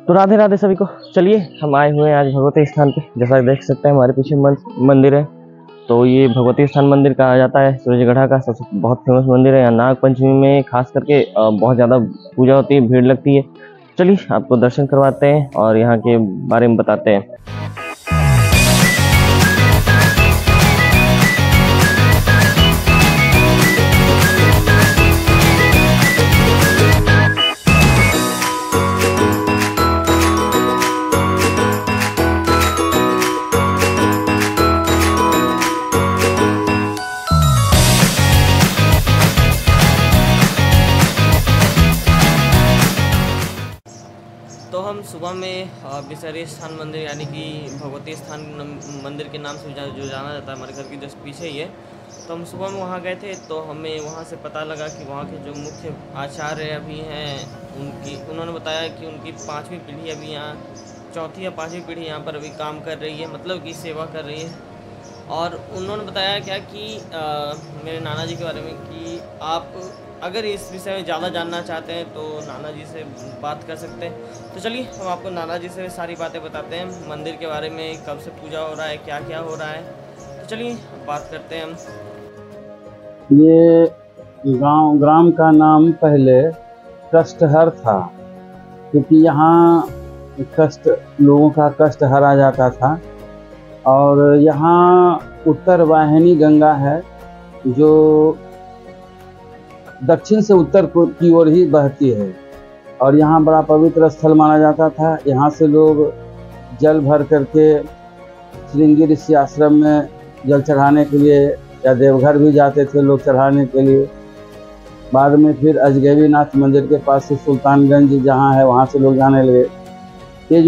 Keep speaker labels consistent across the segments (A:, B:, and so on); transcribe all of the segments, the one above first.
A: तो राधे राधे सभी को। चलिए हम आए हुए हैं आज भगवती स्थान पे। जैसा देख सकते हैं हमारे पीछे मंदिर है। तो ये भगवती स्थान मंदिर कहा जाता है, सूरजगढ़ का सबसे बहुत फेमस मंदिर है। यहाँ नाग पंचमी में खास करके बहुत ज़्यादा पूजा होती है, भीड़ लगती है। चलिए आपको दर्शन करवाते हैं और यहाँ के बारे में बताते हैं। तो हम सुबह में बिसहरी स्थान मंदिर यानी कि भगवती स्थान मंदिर के नाम से जो जाना जाता है, हमारे घर की जस्ट पीछे ही है। तो हम सुबह में वहाँ गए थे, तो हमें वहाँ से पता लगा कि वहाँ के जो मुख्य आचार्य अभी हैं उन्होंने बताया कि उनकी 5वीं पीढ़ी अभी यहाँ, 4थी या 5वीं पीढ़ी यहाँ पर अभी काम कर रही है, मतलब कि सेवा कर रही है। और उन्होंने बताया क्या कि मेरे नाना जी के बारे में कि आप अगर इस विषय में ज़्यादा जानना चाहते हैं तो नाना जी से बात कर सकते हैं। तो चलिए हम आपको नाना जी से सारी बातें बताते हैं, मंदिर के बारे में, कब से पूजा हो रहा है, क्या क्या हो रहा है। तो चलिए बात करते हैं हम।
B: ये ग्राम का नाम पहले कष्टहर था, क्योंकि यहाँ लोगों का कष्ट हरा जाता था। और यहाँ उत्तर वाहिनी गंगा है जो दक्षिण से उत्तर की ओर ही बहती है, और यहाँ बड़ा पवित्र स्थल माना जाता था। यहाँ से लोग जल भर करके श्रृंगी ऋषि आश्रम में जल चढ़ाने के लिए, या देवघर भी जाते थे लोग चढ़ाने के लिए। बाद में फिर अजगैबीनाथ मंदिर के पास से सुल्तानगंज जहाँ है वहाँ से लोग जाने लगे। ये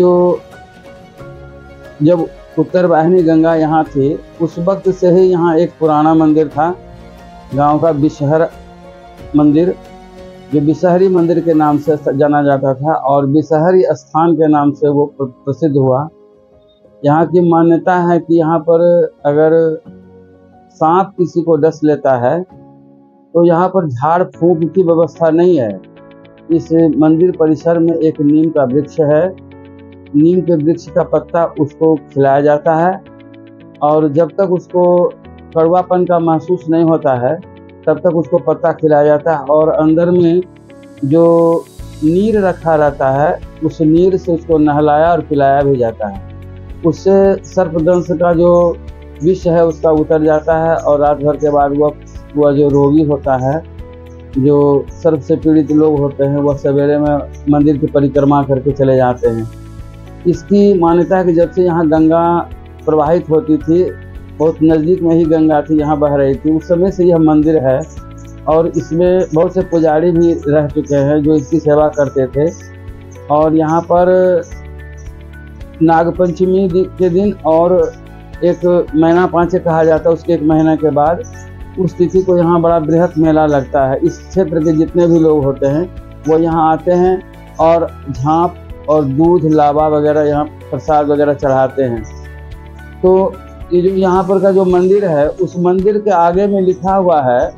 B: जब उत्तर वाहिनी गंगा यहाँ थी, उस वक्त से ही यहाँ एक पुराना मंदिर था, गांव का बिसहर मंदिर, जो बिसहरी मंदिर के नाम से जाना जाता था, और बिसहरी स्थान के नाम से वो प्रसिद्ध हुआ। यहाँ की मान्यता है कि यहाँ पर अगर सांप किसी को डस लेता है तो यहाँ पर झाड़ फूंक की व्यवस्था नहीं है। इस मंदिर परिसर में एक नीम का वृक्ष है, नीम के वृक्ष का पत्ता उसको खिलाया जाता है, और जब तक उसको कड़वापन का महसूस नहीं होता है तब तक उसको पत्ता खिलाया जाता है। और अंदर में जो नीर रखा रहता है, उस नीर से उसको नहलाया और पिलाया भी जाता है। उससे सर्पदंश का जो विष है उसका उतर जाता है, और रात भर के बाद वह जो रोगी होता है, जो सर्प से पीड़ित लोग होते हैं, वह सवेरे में मंदिर की परिक्रमा करके चले जाते हैं। इसकी मान्यता है कि जब से यहाँ गंगा प्रवाहित होती थी, बहुत नज़दीक में ही गंगा थी, यहाँ बह रही थी, उस समय से यह मंदिर है। और इसमें बहुत से पुजारी भी रह चुके हैं जो इसकी सेवा करते थे। और यहाँ पर नागपंचमी के दिन और एक महीना पाँचे कहा जाता है, उसके एक महीने के बाद उस तिथि को यहाँ बड़ा बृहत मेला लगता है। इस क्षेत्र के जितने भी लोग होते हैं वो यहाँ आते हैं और झाँप और दूध लावा वगैरह यहाँ प्रसाद वगैरह चढ़ाते हैं। तो ये जो यहाँ पर का जो मंदिर है, उस मंदिर के आगे में लिखा हुआ है,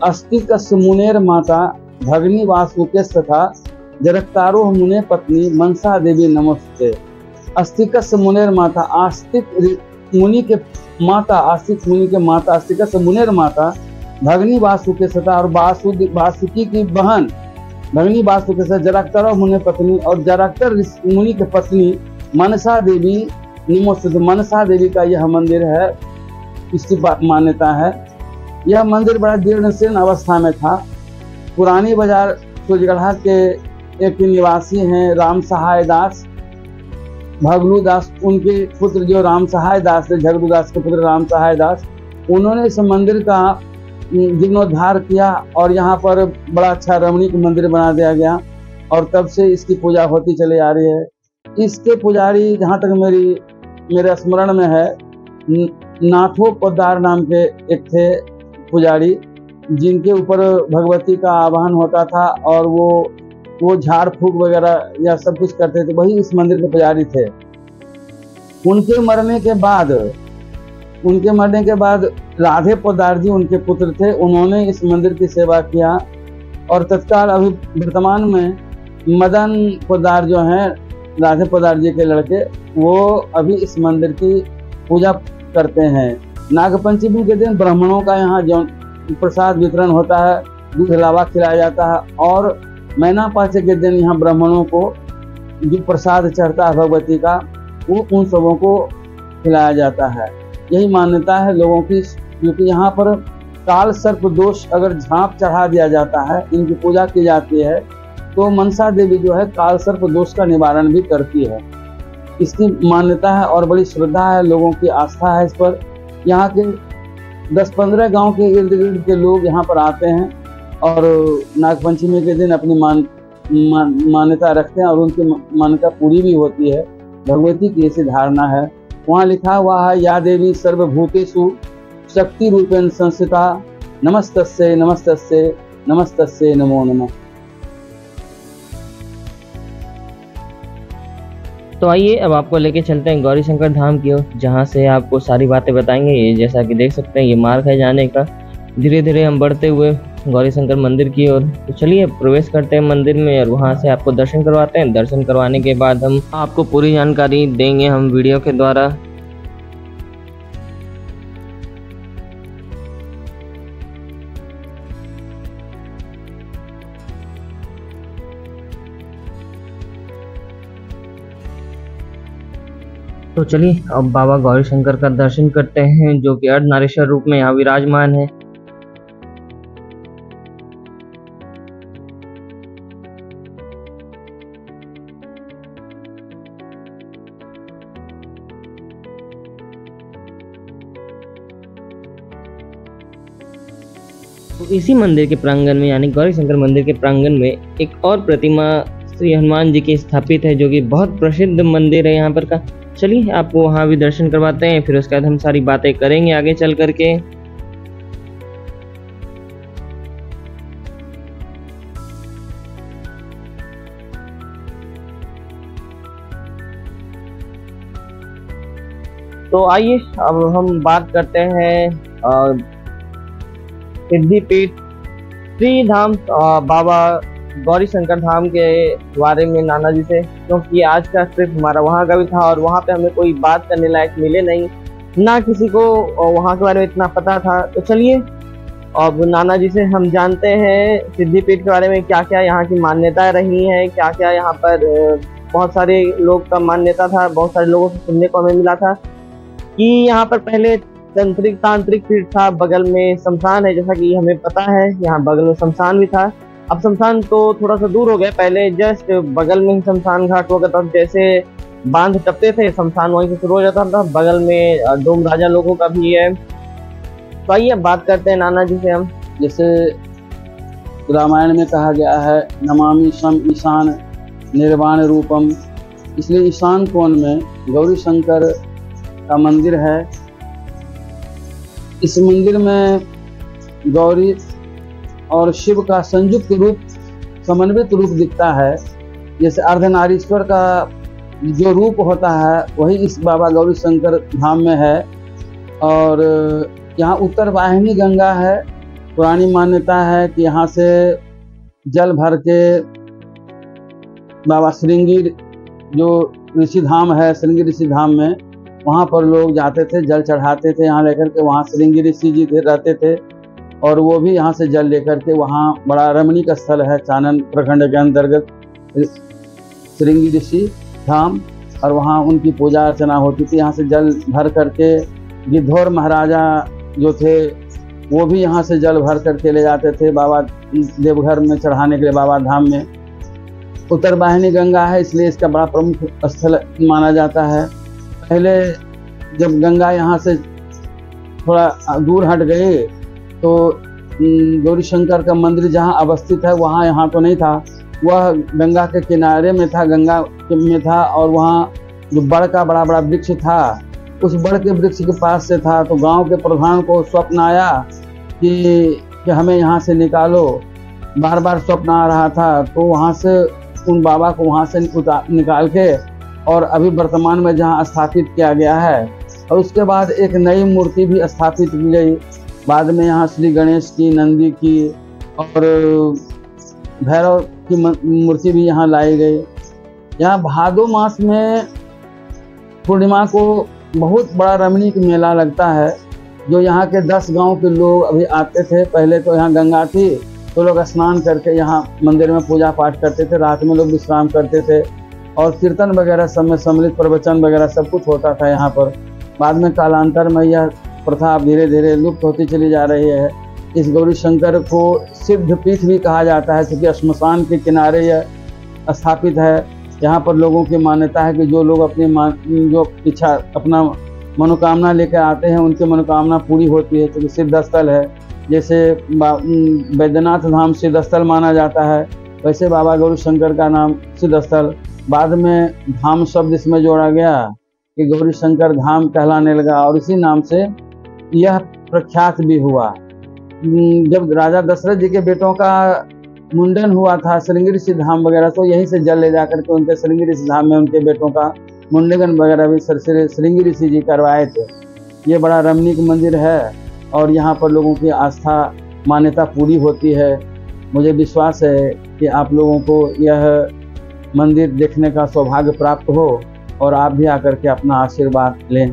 B: अस्तिकस मुनेर माता भगनी वासुकेश तथा जरक्तारोह मुने पत्नी मनसा देवी नमस्ते। अस्तिकस मुनेर माता, आस्तिक मुनि के माता, आस्तिक मुनि के माता, अस्तिकस मुनेर माता भगनी वासुकेश तथा, और वासुकी की बहन भगनी वासुकेश, जरक्तारोह मुने पत्नी, और जरक्तर मुनि की पत्नी मनसा देवी नमस्ते। मनसा देवी का यह मंदिर है, इसकी मान्यता है। यह मंदिर बड़ा जीर्णशीर्ण अवस्था में था। पुरानी बाजार सूरजगढ़ के एक निवासी हैं राम सहाय दास, भगलू दास, उनके पुत्र जो राम सहाय दास थे, झगड़ू दास के पुत्र राम सहाय दास, उन्होंने इस मंदिर का जीर्णोद्धार किया और यहाँ पर बड़ा अच्छा रमणीक मंदिर बना दिया गया, और तब से इसकी पूजा होती चली आ रही है। इसके पुजारी, जहाँ तक मेरे स्मरण में है, नाथो पोद्दार नाम के एक थे पुजारी, जिनके ऊपर भगवती का आवाहन होता था, और वो झाड़ फूक वगैरह या सब कुछ करते थे, वही इस मंदिर के पुजारी थे। उनके मरने के बाद राधे पोद्दार जी उनके पुत्र थे, उन्होंने इस मंदिर की सेवा किया, और तत्काल अभी वर्तमान में मदन पोद्दार जो हैं, राधे पोद्दार जी के लड़के, वो अभी इस मंदिर की पूजा करते हैं। नागपंचमी के दिन ब्राह्मणों का यहाँ जो प्रसाद वितरण होता है, दूध लावा खिलाया जाता है, और मैना पाचे के दिन यहाँ ब्राह्मणों को जो प्रसाद चढ़ता है भगवती का, वो उन सबों को खिलाया जाता है। यही मान्यता है लोगों की, क्योंकि यहाँ पर काल सर्प दोष अगर झांप चढ़ा दिया जाता है, इनकी पूजा की जाती है, तो मनसा देवी जो है काल सर्प दोष का निवारण भी करती है। इसकी मान्यता है और बड़ी श्रद्धा है, लोगों की आस्था है इस पर। यहाँ के 10-15 गांव के इर्द गिर्द के लोग यहाँ पर आते हैं और नागपंचमी के दिन अपनी मान्यता रखते हैं और उनकी मान्यता पूरी भी होती है। भगवती की ऐसी धारणा है। वहाँ लिखा हुआ है, या देवी सर्वभूतेषु शक्ति रूपेण संस्थिता, नमस्तस्यै नमस्तस्यै नमस्तस्यै नमो नमः।
A: तो आइए अब आपको लेके चलते हैं गौरी शंकर धाम की ओर, जहाँ से आपको सारी बातें बताएंगे। ये जैसा कि देख सकते हैं ये मार्ग है जाने का। धीरे धीरे हम बढ़ते हुए गौरी शंकर मंदिर की ओर। तो चलिए प्रवेश करते हैं मंदिर में और वहाँ से आपको दर्शन करवाते हैं। दर्शन करवाने के बाद हम आपको पूरी जानकारी देंगे हम वीडियो के द्वारा। तो चलिए अब बाबा गौरी शंकर का दर्शन करते हैं, जो कि अर्धनारीश्वर रूप में यहाँ विराजमान है। तो इसी मंदिर के प्रांगण में, यानी गौरी शंकर मंदिर के प्रांगण में एक और प्रतिमा श्री हनुमान जी की स्थापित है, जो कि बहुत प्रसिद्ध मंदिर है यहाँ पर का। चलिए आपको वहाँ भी दर्शन करवाते हैं, फिर उसके बाद हम सारी बातें करेंगे आगे चल करके। तो आइए अब हम बात करते हैं सिद्धिपीठ श्री धाम बाबा गौरी शंकर धाम के बारे में नाना जी से, क्योंकि आज का ट्रिप हमारा वहाँ का भी था और वहाँ पे हमें कोई बात करने लायक मिले नहीं, ना किसी को वहाँ के बारे में इतना पता था। तो चलिए अब नाना जी से हम जानते हैं सिद्धिपीठ के बारे में, क्या क्या यहाँ की मान्यताएं रही हैं, क्या क्या यहाँ पर बहुत सारे लोग का मान्यता था। बहुत सारे लोगों से सुनने को हमें मिला था कि यहाँ पर पहले तांत्रिक पीठ था, बगल में शमशान है, जैसा कि हमें पता है यहाँ बगल में शमशान भी था। अब शमशान तो थोड़ा सा दूर हो गया, पहले जस्ट बगल में ही शमशान घाट हुआ करता था। जैसे बांध टपते थे, शमशान वहीं से शुरू हो जाता था। बगल में डोम राजा लोगों का भी है। तो आइए बात करते हैं नाना जी से हम।
B: जैसे रामायण में कहा गया है, नमामि शम ईशान निर्वाण रूपम, इसलिए ईशान कोण में गौरी शंकर का मंदिर है। इस मंदिर में गौरी और शिव का संयुक्त रूप, समन्वित रूप दिखता है। जैसे अर्धनारीश्वर का जो रूप होता है वही इस बाबा गौरी शंकर धाम में है। और यहाँ उत्तर वाहिनी गंगा है। पुरानी मान्यता है कि यहाँ से जल भर के बाबा श्रृंगी जो ऋषि धाम है, श्रृंगी ऋषि धाम में, वहाँ पर लोग जाते थे, जल चढ़ाते थे यहाँ लेकर के। वहाँ श्रृंगी ऋषि जी रहते थे और वो भी यहाँ से जल लेकर के, वहाँ बड़ा रमणीक स्थल है चानन प्रखंड के अंतर्गत श्रृंगी ऋषि धाम, और वहाँ उनकी पूजा अर्चना होती थी। यहाँ से जल भर करके गिद्धौर महाराजा जो थे वो भी यहाँ से जल भर करके ले जाते थे बाबा देवघर में चढ़ाने के लिए, बाबा धाम में। उत्तर वाहिनी गंगा है, इसलिए इसका बड़ा प्रमुख स्थल माना जाता है। पहले जब गंगा यहाँ से थोड़ा दूर हट गए तो गौरी शंकर का मंदिर जहाँ अवस्थित है वहाँ यहाँ तो नहीं था, वह गंगा के किनारे में था, गंगा में था। और वहाँ जो बड़ का बड़ा बड़ा वृक्ष था, उस बड़ के वृक्ष के पास से था। तो गांव के प्रधान को स्वप्न आया कि हमें यहाँ से निकालो, बार बार स्वप्न आ रहा था। तो वहाँ से उन बाबा को वहाँ से निकाल के और अभी वर्तमान में जहाँ स्थापित किया गया है। और उसके बाद एक नई मूर्ति भी स्थापित की गई बाद में। यहाँ श्री गणेश की, नंदी की और भैरव की मूर्ति भी यहाँ लाई गई। यहाँ भादो मास में पूर्णिमा को बहुत बड़ा रमणीक मेला लगता है, जो यहाँ के 10 गांव के लोग अभी आते थे। पहले तो यहाँ गंगा थी, तो लोग स्नान करके यहाँ मंदिर में पूजा पाठ करते थे, रात में लोग विश्राम करते थे और कीर्तन वगैरह सब में सम्मिलित, प्रवचन वगैरह सब कुछ होता था यहाँ पर। बाद में कालांतर में यह प्रथा धीरे धीरे लुप्त होती चली जा रही है। इस गौरी शंकर को सिद्ध पीठ भी कहा जाता है, क्योंकि श्मशान के किनारे यह स्थापित है। यहाँ पर लोगों की मान्यता है कि जो लोग अपनी जो इच्छा, अपना मनोकामना लेकर आते हैं, उनकी मनोकामना पूरी होती है, क्योंकि सिद्ध स्थल है। जैसे बैद्यनाथ धाम सिद्ध स्थल माना जाता है, वैसे बाबा गौरी शंकर का नाम सिद्ध स्थल। बाद में धाम शब्द इसमें जोड़ा गया कि गौरी शंकर धाम कहलाने लगा और इसी नाम से यह प्रख्यात भी हुआ। जब राजा दशरथ जी के बेटों का मुंडन हुआ था श्रृंगी ऋषि धाम वगैरह, तो यहीं से जल ले जाकर के उनके श्रृंगी ऋषि धाम में उनके बेटों का मुंडन वगैरह भी श्रृंगी ऋषि जी करवाए थे। ये बड़ा रमणीक मंदिर है और यहाँ पर लोगों की आस्था मान्यता पूरी होती है। मुझे विश्वास है कि आप लोगों को यह मंदिर देखने का सौभाग्य प्राप्त हो और आप भी आकर के अपना आशीर्वाद लें।